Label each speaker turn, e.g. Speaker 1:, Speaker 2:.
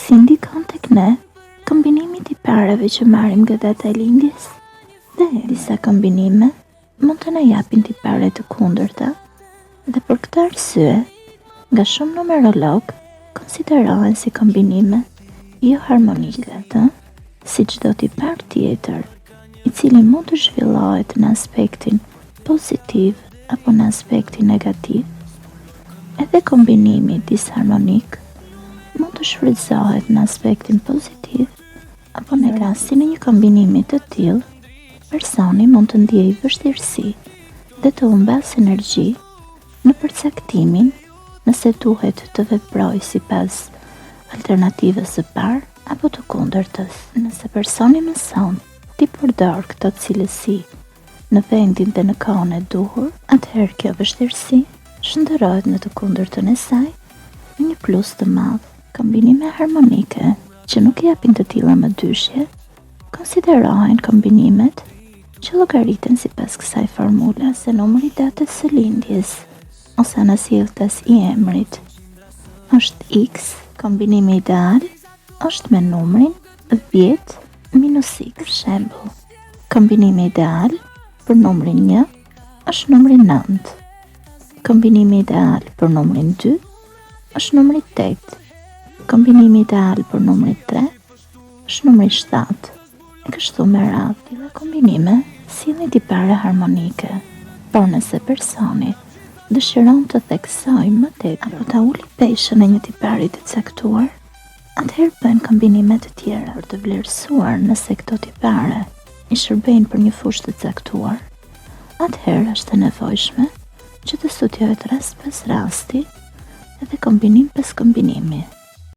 Speaker 1: Si ndikon tek ne kombinimi i tipareve që marrim nga data e lindjes, dhe disa kombinime mund të na japin tipare të kundërta, dhe për këtë arsye, nga shumë numerolog konsiderohen si kombinime jo harmonike, si çdo tipar tjetër, i cili mund të zhvillohet në aspektin pozitiv apo në aspektin negativ. Edhe kombinimi disharmonik mund të shfrytëzohet në aspektin pozitiv apo negativ. Si në një kombinimi të tillë, personi mund të ndjejë vështirësi dhe të humbas energji në përcaktimin nëse duhet të veprojë sipas alternativës së parë apo të kundërtës. Nëse personi mëson ti përdor këto cilësi në vendin dhe në kohën e duhur, atëherë kjo vështirësi shndërrohet në të kundërtën e saj në një plus të madh. Kombinime harmonike që nuk japin të tilla më dyshje konsiderohen kombinimet që llogariten sipas kësaj formule, se numri i datës së lindjes ose anasjelltas i emrit është X. Kombinimi ideal është me numrin 10 minus X. Për shembull, kombinimi ideal për numrin 1 është numri 9. Kombinimi ideal për numrin 2 është numri 8. Kombinimi ideal për numrin 3 është numri 7. E kështu me radhë. Këto kombinime sillin tipare harmonike, por nëse personi dëshiron të theksojë më tepër apo ta ulë peshën e një tipari të caktuar, atëherë bën kombinime të tjera për të vlerësuar nëse këto tipare i shërbejnë për një fushë të caktuar. Atëherë është e nevojshme që të studiohet rast pas rasti edhe kombinim pas kombinimi.